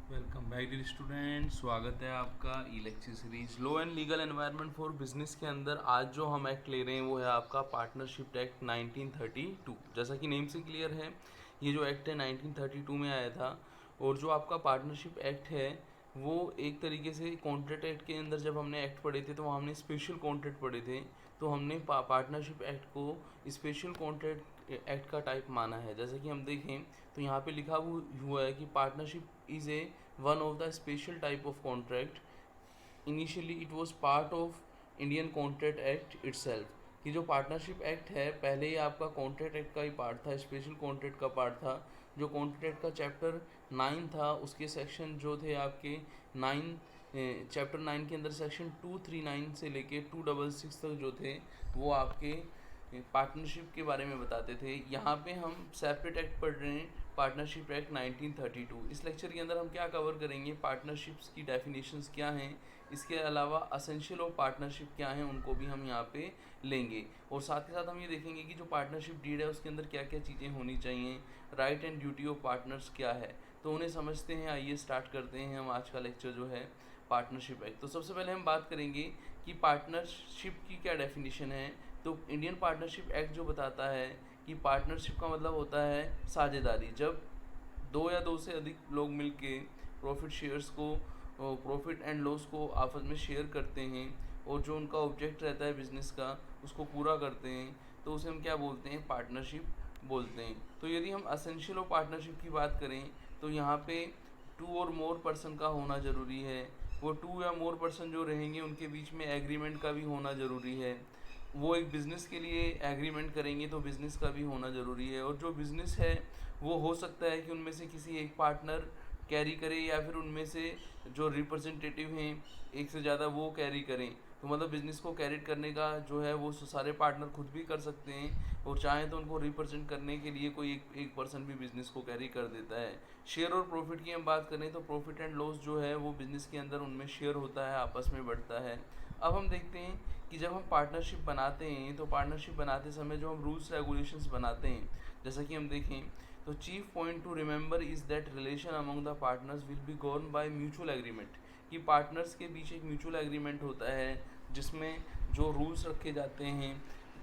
Welcome back dear student, स्वागत है आपका e lecture series law and legal environment for business के अंदर। आज जो हम एक्ट ले रहे हैं वो है आपका पार्टनरशिप एक्ट 1932। जैसा कि नेम से क्लियर है, ये जो एक्ट है 1932 में आया था। और जो आपका पार्टनरशिप एक्ट है वो एक तरीके से कॉन्ट्रैक्ट एक्ट के अंदर जब हमने एक्ट पढ़े थे तो वहाँ हमने स्पेशल कॉन्ट्रैक्ट पढ़े थे, तो हमने पार्टनरशिप एक्ट को स्पेशल कॉन्ट्रैक्ट एक्ट का टाइप माना है। जैसे कि हम देखें तो यहाँ पे लिखा हुआ है कि partnership is a one of the special type of contract. Initially it was part of Indian contract act itself. कि जो पार्टनरशिप एक्ट है पहले ही आपका कॉन्ट्रैक्ट एक्ट का ही पार्ट था, स्पेशल कॉन्ट्रैक्ट का पार्ट था। जो कॉन्ट्रैक्ट का चैप्टर 9 था उसके सेक्शन जो थे आपके 9, चैप्टर 9 के अंदर सेक्शन 239 से लेके 266 तक जो थे वो आपके पार्टनरशिप के बारे में बताते थे। यहाँ पे हम सेपरेट एक्ट पढ़ रहे हैं, पार्टनरशिप एक्ट 1932। इस लेक्चर के अंदर हम क्या कवर करेंगे, पार्टनरशिप्स की डेफिनेशंस क्या हैं, इसके अलावा असेंशियल ऑफ पार्टनरशिप क्या हैं उनको भी हम यहाँ पे लेंगे। और साथ के साथ हम ये देखेंगे कि जो पार्टनरशिप डीड है उसके अंदर क्या क्या चीज़ें होनी चाहिए, right and duty of partners क्या है, तो उन्हें समझते हैं। आइए स्टार्ट करते हैं हम आज का लेक्चर जो है पार्टनरशिप एक्ट। तो सबसे पहले हम बात करेंगे कि पार्टनरशिप की क्या डेफिनेशन है। तो इंडियन पार्टनरशिप एक्ट जो बताता है कि पार्टनरशिप का मतलब होता है साझेदारी। जब दो या दो से अधिक लोग मिलके प्रॉफिट शेयर्स को, प्रॉफिट एंड लॉस को आपस में शेयर करते हैं और जो उनका ऑब्जेक्ट रहता है बिजनेस का उसको पूरा करते हैं, तो उसे हम क्या बोलते हैं, पार्टनरशिप बोलते हैं। तो यदि हम असेंशियल ऑफ पार्टनरशिप की बात करें तो यहाँ पे 2 और मोर पर्सन का होना ज़रूरी है। वो 2 या मोर पर्सन जो रहेंगे उनके बीच में एग्रीमेंट का भी होना ज़रूरी है। वो एक बिज़नेस के लिए एग्रीमेंट करेंगे तो बिज़नेस का भी होना ज़रूरी है। और जो बिज़नेस है वो हो सकता है कि उनमें से किसी एक पार्टनर कैरी करे या फिर उनमें से जो रिप्रेजेंटेटिव हैं एक से ज़्यादा वो कैरी करें। तो मतलब बिज़नेस को कैरी करने का जो है वो सारे पार्टनर खुद भी कर सकते हैं, और चाहें तो उनको रिप्रेजेंट करने के लिए कोई एक पर्सन भी बिज़नेस को कैरी कर देता है। शेयर और प्रॉफिट की हम बात करें तो प्रॉफिट एंड लॉस जो है वो बिज़नेस के अंदर उनमें शेयर होता है, आपस में बढ़ता है। अब हम देखते हैं कि जब हम पार्टनरशिप बनाते हैं तो पार्टनरशिप बनाते समय जो हम रूल्स रेगुलेशंस बनाते हैं, जैसा कि हम देखें तो chief point two remember is that relation among the partners will be govern by mutual agreement. कि पार्टनर्स के बीच एक म्यूचुअल एग्रीमेंट होता है जिसमें जो रूल्स रखे जाते हैं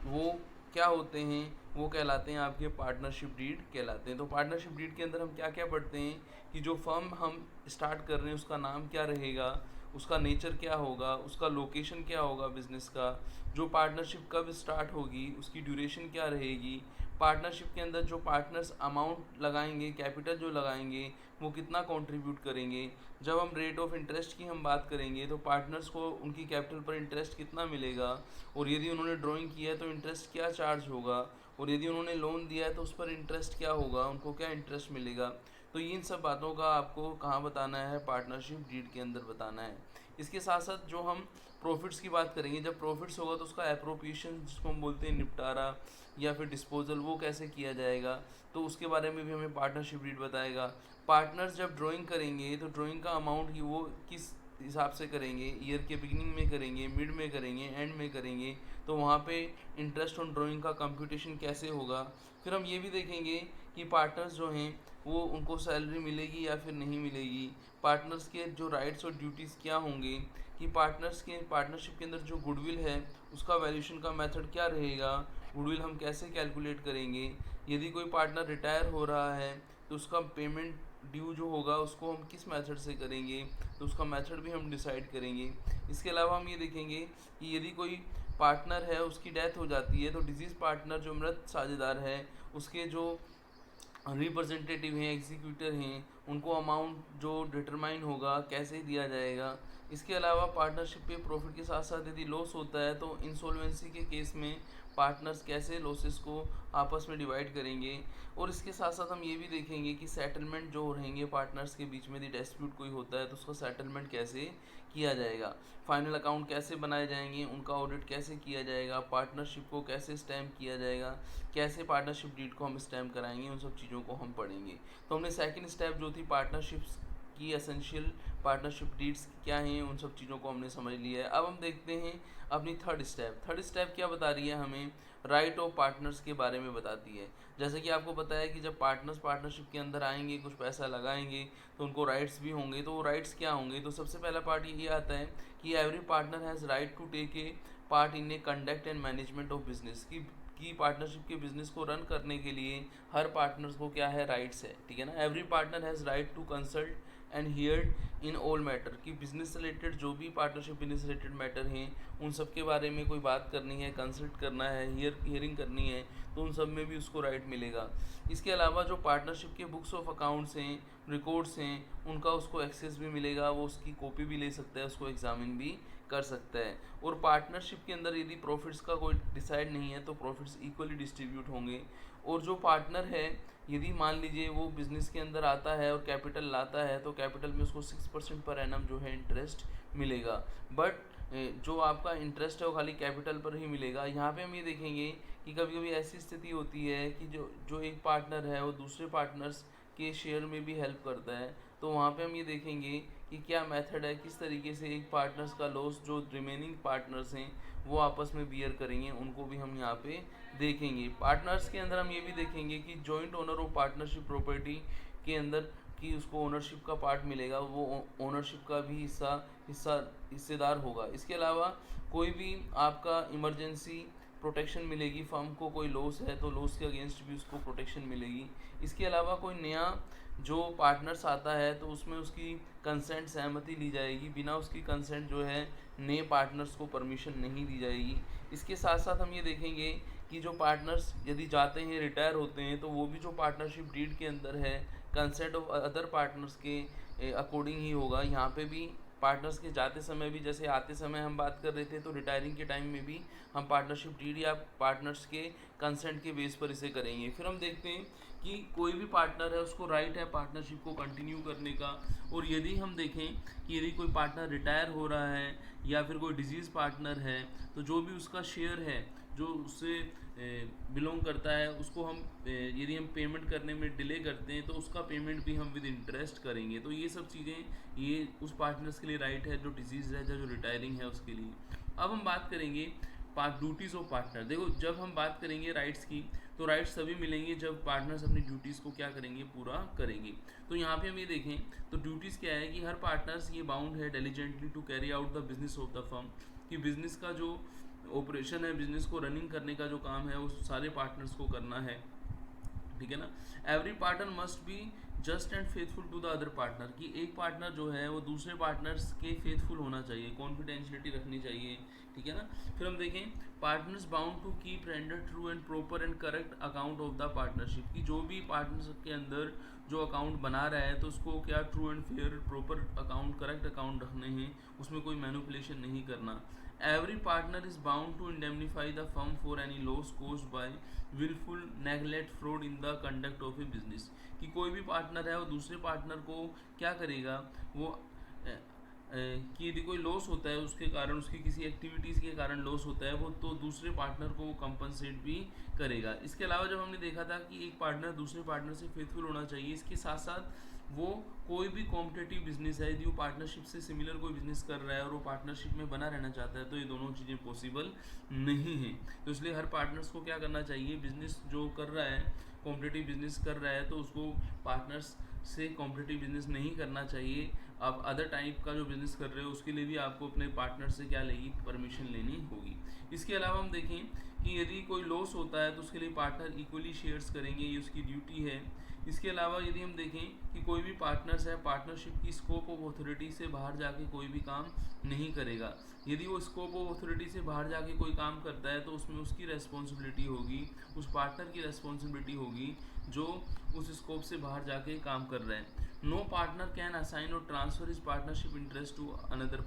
वो क्या होते हैं, वो कहलाते हैं आपके पार्टनरशिप डीड कहलाते हैं। तो पार्टनरशिप डीड के अंदर हम क्या क्या पढ़ते हैं कि जो फर्म हम स्टार्ट कर रहे हैं उसका नाम क्या रहेगा, उसका नेचर क्या होगा, उसका लोकेशन क्या होगा बिज़नेस का, जो पार्टनरशिप कब स्टार्ट होगी, उसकी ड्यूरेशन क्या रहेगी, पार्टनरशिप के अंदर जो पार्टनर्स अमाउंट लगाएंगे, कैपिटल जो लगाएंगे वो कितना कंट्रीब्यूट करेंगे। जब हम रेट ऑफ इंटरेस्ट की हम बात करेंगे तो पार्टनर्स को उनकी कैपिटल पर इंटरेस्ट कितना मिलेगा, और यदि उन्होंने ड्राइंग किया है तो इंटरेस्ट क्या चार्ज होगा, और यदि उन्होंने लोन दिया है तो उस पर इंटरेस्ट क्या होगा, उनको क्या इंटरेस्ट मिलेगा। तो इन सब बातों का आपको कहाँ बताना है, पार्टनरशिप डीड के अंदर बताना है। इसके साथ साथ जो हम प्रॉफिट्स की बात करेंगे, जब प्रॉफिट्स होगा तो उसका एप्रोप्रिएशन जिसको हम बोलते हैं निपटारा या फिर डिस्पोजल, वो कैसे किया जाएगा, तो उसके बारे में भी हमें पार्टनरशिप डीड बताएगा। पार्टनर्स जब ड्राइंग करेंगे तो ड्राइंग का अमाउंट की वो किस हिसाब से करेंगे, ईयर के बिगिनिंग में करेंगे, मिड में करेंगे, एंड में करेंगे, तो वहाँ पे इंटरेस्ट ऑन ड्राइंग का कंप्यूटेशन कैसे होगा। फिर हम ये भी देखेंगे कि पार्टनर्स जो हैं वो उनको सैलरी मिलेगी या फिर नहीं मिलेगी, पार्टनर्स के जो राइट्स और ड्यूटीज़ क्या होंगे, कि पार्टनरशिप के अंदर जो गुडविल है उसका वैल्यूशन का मेथड क्या रहेगा, गुडविल हम कैसे कैलकुलेट करेंगे, यदि कोई पार्टनर रिटायर हो रहा है तो उसका पेमेंट ड्यू जो होगा उसको हम किस मेथड से करेंगे, तो उसका मेथड भी हम डिसाइड करेंगे। इसके अलावा हम ये देखेंगे कि यदि कोई पार्टनर है उसकी डेथ हो जाती है तो डिजीज़ पार्टनर जो मृत साझेदार है उसके जो रिप्रेजेंटेटिव हैं, एग्जीक्यूटर हैं, उनको अमाउंट जो डिटरमाइन होगा कैसे दिया जाएगा। इसके अलावा पार्टनरशिप पे प्रॉफिट के साथ साथ यदि लॉस होता है तो इंसॉल्वेंसी के केस में पार्टनर्स कैसे लॉसेस को आपस में डिवाइड करेंगे। और इसके साथ साथ हम ये भी देखेंगे कि सेटलमेंट जो रहेंगे पार्टनर्स के बीच में, यदि डिस्प्यूट कोई होता है तो उसका सेटलमेंट कैसे किया जाएगा, फाइनल अकाउंट कैसे बनाए जाएंगे, उनका ऑडिट कैसे किया जाएगा, पार्टनरशिप को कैसे स्टैम्प किया जाएगा, कैसे पार्टनरशिप डीड को हम स्टैम्प कराएंगे, उन सब चीज़ों को हम पढ़ेंगे। तो हमने सेकंड स्टेप जो थी पार्टनरशिप्स की एसेंशियल पार्टनरशिप डीड्स क्या हैं, उन सब चीज़ों को हमने समझ लिया है। अब हम देखते हैं अपनी थर्ड स्टेप क्या बता रही है हमें, राइट ऑफ पार्टनर्स के बारे में बताती है। जैसे कि आपको पता है कि जब पार्टनर्स पार्टनरशिप के अंदर आएंगे, कुछ पैसा लगाएंगे, तो उनको राइट्स भी होंगे। तो वो राइट्स क्या होंगे, तो सबसे पहला पार्ट ये आता है कि every partner has right to take a part in a conduct and management of business, की पार्टनरशिप के बिजनेस को रन करने के लिए हर पार्टनर्स को क्या है, राइट्स है, ठीक है ना। Every partner has right to consult and heard in all matter, कि बिजनेस रिलेटेड जो भी पार्टनरशिप बिजनेस रिलेटेड मैटर हैं उन सब के बारे में कोई बात करनी है, कंसल्ट करना है, हियरिंग करनी है, तो उन सब में भी उसको राइट मिलेगा। इसके अलावा जो पार्टनरशिप के बुक्स ऑफ अकाउंट्स हैं, रिकॉर्ड्स हैं, उनका उसको एक्सेस भी मिलेगा, वो उसकी कॉपी भी ले सकता है, उसको एग्जामिन भी कर सकता है। और पार्टनरशिप के अंदर यदि प्रॉफिट्स का कोई डिसाइड नहीं है तो प्रॉफिट्स इक्वली डिस्ट्रीब्यूट होंगे। और जो पार्टनर है, यदि मान लीजिए वो बिज़नेस के अंदर आता है और कैपिटल लाता है, तो कैपिटल में उसको 6% पर एनम जो है इंटरेस्ट मिलेगा। बट जो आपका इंटरेस्ट है वो खाली कैपिटल पर ही मिलेगा। यहाँ पे हम ये देखेंगे कि कभी कभी ऐसी स्थिति होती है कि जो एक पार्टनर है वो दूसरे पार्टनर्स के शेयर में भी हेल्प करता है। तो वहाँ पे हम ये देखेंगे कि क्या मेथड है, किस तरीके से एक पार्टनर्स का लॉस जो रिमेनिंग पार्टनर्स हैं वो आपस में बियर करेंगे, उनको भी हम यहाँ पे देखेंगे। पार्टनर्स के अंदर हम ये भी देखेंगे कि joint owner of partnership property के अंदर कि उसको ओनरशिप का पार्ट मिलेगा, वो ओनरशिप का भी हिस्सेदार होगा। इसके अलावा कोई भी आपका इमरजेंसी प्रोटेक्शन मिलेगी, फर्म को कोई लॉस है तो लॉस के अगेंस्ट भी उसको प्रोटेक्शन मिलेगी। इसके अलावा कोई नया जो पार्टनर्स आता है तो उसमें उसकी कंसेंट सहमति ली जाएगी, बिना उसकी कंसेंट जो है नए पार्टनर्स को परमिशन नहीं दी जाएगी। इसके साथ साथ हम ये देखेंगे कि जो पार्टनर्स यदि जाते हैं, रिटायर होते हैं, तो वो भी जो पार्टनरशिप डीड के अंदर है कंसेंट ऑफ अदर पार्टनर्स के अकॉर्डिंग ही होगा। यहाँ पे भी पार्टनर्स के जाते समय भी, जैसे आते समय हम बात कर रहे थे, तो रिटायरिंग के टाइम में भी हम पार्टनरशिप डीड या पार्टनर्स के कंसेंट के बेस पर इसे करेंगे। फिर हम देखते हैं कि कोई भी पार्टनर है उसको राइट है पार्टनरशिप को कंटिन्यू करने का। और यदि हम देखें कि यदि कोई पार्टनर रिटायर हो रहा है या फिर कोई डिजीज़ पार्टनर है, तो जो भी उसका शेयर है जो उससे बिलोंग करता है उसको हम यदि हम पेमेंट करने में डिले करते हैं तो उसका पेमेंट भी हम विद इंटरेस्ट करेंगे। तो ये सब चीज़ें ये उस पार्टनर्स के लिए राइट है जो डिजीज़ है, जो रिटायरिंग है उसके लिए। अब हम बात करेंगे ड्यूटीज़ ऑफ पार्टनर। देखो, जब हम बात करेंगे राइट्स की, तो राइट्स तभी मिलेंगे जब पार्टनर्स अपनी ड्यूटीज़ को क्या करेंगे, पूरा करेंगे। तो यहाँ पे हम ये देखें तो ड्यूटीज़ क्या है कि हर पार्टनर्स ये बाउंड है diligently to carry out the business of the firm, कि बिजनेस का जो ऑपरेशन है, बिजनेस को रनिंग करने का जो काम है, वो सारे पार्टनर्स को करना है, ठीक है ना। Every partner must be just and faithful to the other partner, कि एक पार्टनर जो है वो दूसरे पार्टनर्स के फेथफुल होना चाहिए, कॉन्फिडेंशियलिटी रखनी चाहिए, ठीक है ना। फिर हम देखें partners bound to keep render true and proper and correct account of the partnership, की जो भी पार्टनरशिप के अंदर जो अकाउंट बना रहा है तो उसको क्या true and fair proper account, correct account रखने हैं, उसमें कोई मैनिपुलेशन नहीं करना। Every partner is bound to indemnify the firm for any loss caused by wilful neglect fraud in the conduct of a business, कि कोई भी पार्टनर है वो दूसरे पार्टनर को क्या करेगा, वो कि यदि कोई लॉस होता है उसके कारण, उसकी किसी एक्टिविटीज़ के कारण लॉस होता है वो, तो दूसरे पार्टनर को वो कंपनसेट भी करेगा। इसके अलावा जब हमने देखा था कि एक पार्टनर दूसरे पार्टनर से फेथफुल होना चाहिए, इसके साथ साथ वो कोई भी कॉम्पिटेटिव बिजनेस है, यदि वो पार्टनरशिप से सिमिलर कोई बिजनेस कर रहा है और वो पार्टनरशिप में बना रहना चाहता है, तो ये दोनों चीज़ें पॉसिबल नहीं हैं। तो इसलिए हर पार्टनर्स को क्या करना चाहिए, बिजनेस जो कर रहा है, कॉम्पिटेटिव बिजनेस कर रहा है, तो उसको पार्टनर्स से कॉम्पिटेटिव बिजनेस नहीं करना चाहिए। आप अदर टाइप का जो बिज़नेस कर रहे हो उसके लिए भी आपको अपने पार्टनर से क्या लेगी, परमिशन लेनी होगी। इसके अलावा हम देखें कि यदि कोई लॉस होता है तो उसके लिए पार्टनर इक्वली शेयर्स करेंगे, ये उसकी ड्यूटी है। इसके अलावा यदि हम देखें कि कोई भी पार्टनर्स है, पार्टनरशिप की स्कोप ऑफ अथॉरिटी से बाहर जाके कोई भी काम नहीं करेगा। यदि वो स्कोप ऑफ अथॉरिटी से बाहर जाके कोई काम करता है तो उसमें उसकी रेस्पॉन्सिबिलिटी होगी, उस पार्टनर की रेस्पॉन्सिबिलिटी होगी जो उस स्कोप से बाहर जाके काम कर रहे हैं। No partner can assign or transfer his partnership interest to another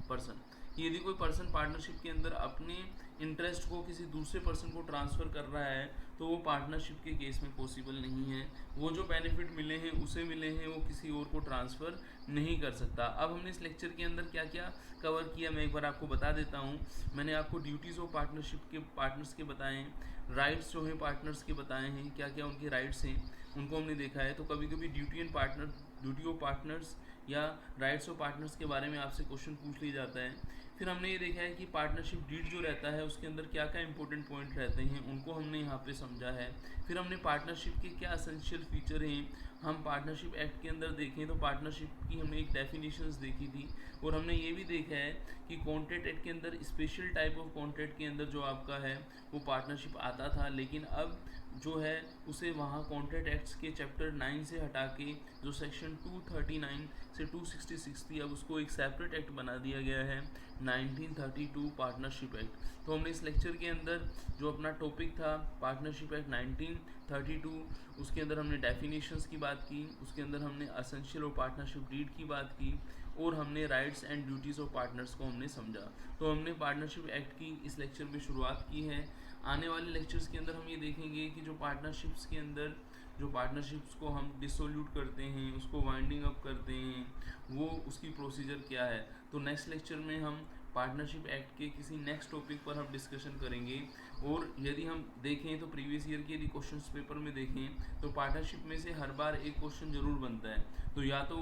person, यदि कोई पर्सन पार्टनरशिप के अंदर अपने इंटरेस्ट को किसी दूसरे पर्सन को ट्रांसफ़र कर रहा है तो वो पार्टनरशिप के केस में पॉसिबल नहीं है। वो जो बेनिफिट मिले हैं उसे मिले हैं, वो किसी और को ट्रांसफ़र नहीं कर सकता। अब हमने इस लेक्चर के अंदर क्या क्या कवर किया मैं एक बार आपको बता देता हूँ। मैंने आपको ड्यूटीज़ ऑफ पार्टनरशिप के पार्टनर्स के बताए हैं, राइट्स जो हैं पार्टनर्स के बताए हैं, क्या क्या उनके राइट्स हैं उनको हमने देखा है। तो कभी कभी ड्यूटी ऑफ पार्टनर्स या राइट्स ऑफ पार्टनर्स के बारे में आपसे क्वेश्चन पूछ लिया जाता है। फिर हमने ये देखा है कि पार्टनरशिप डीड जो रहता है उसके अंदर क्या क्या इंपॉर्टेंट पॉइंट रहते हैं, उनको हमने यहाँ पे समझा है। फिर हमने पार्टनरशिप के क्या एसेंशियल फीचर हैं हम पार्टनरशिप एक्ट के अंदर देखें तो पार्टनरशिप की हमने एक डेफिनेशंस देखी थी, और हमने ये भी देखा है कि कॉन्ट्रैक्ट एक्ट के अंदर स्पेशल टाइप ऑफ कॉन्ट्रैक्ट के अंदर जो आपका है वो पार्टनरशिप आता था, लेकिन अब जो है उसे वहाँ कॉन्ट्रैक्ट एक्ट्स के चैप्टर 9 से हटा के जो सेक्शन 239 से 266 थी, अब उसको एक सेपरेट एक्ट बना दिया गया है 1932 पार्टनरशिप एक्ट। तो हमने इस लेक्चर के अंदर जो अपना टॉपिक था पार्टनरशिप एक्ट 1932, उसके अंदर हमने डेफिनेशंस की बात की, उसके अंदर हमने एसेंशियल और पार्टनरशिप डीड की बात की, और हमने rights and duties of partners को हमने समझा। तो हमने पार्टनरशिप एक्ट की इस लेक्चर में शुरुआत की है। आने वाले लेक्चर्स के अंदर हम ये देखेंगे कि जो पार्टनरशिप्स के अंदर जो पार्टनरशिप्स को हम डिसोल्यूट करते हैं, उसको वाइंडिंग अप करते हैं, वो उसकी प्रोसीजर क्या है। तो नेक्स्ट लेक्चर में हम पार्टनरशिप एक्ट के किसी नेक्स्ट टॉपिक पर हम डिस्कशन करेंगे। और यदि हम देखें तो प्रीवियस ईयर के यदि क्वेश्चन पेपर में देखें तो पार्टनरशिप में से हर बार एक क्वेश्चन जरूर बनता है, तो या तो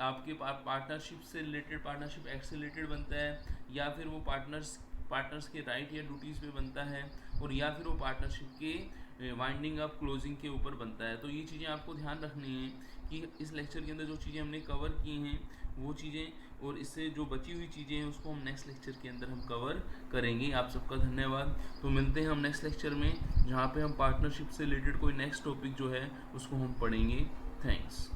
आपके पार्टनरशिप से रिलेटेड पार्टनरशिप एक्ट से रिलेटेड बनता है, या फिर वो पार्टनर्स के राइट या ड्यूटीज़ पे बनता है, और या फिर वो पार्टनरशिप के वाइंडिंग अप क्लोजिंग के ऊपर बनता है। तो ये चीज़ें आपको ध्यान रखनी है कि इस लेक्चर के अंदर जो चीज़ें हमने कवर की हैं वो चीज़ें, और इससे जो बची हुई चीज़ें हैं उसको हम नेक्स्ट लेक्चर के अंदर हम कवर करेंगे। आप सबका धन्यवाद। तो मिलते हैं हम नेक्स्ट लेक्चर में, जहाँ पे हम पार्टनरशिप से रिलेटेड कोई नेक्स्ट टॉपिक जो है उसको हम पढ़ेंगे। थैंक्स।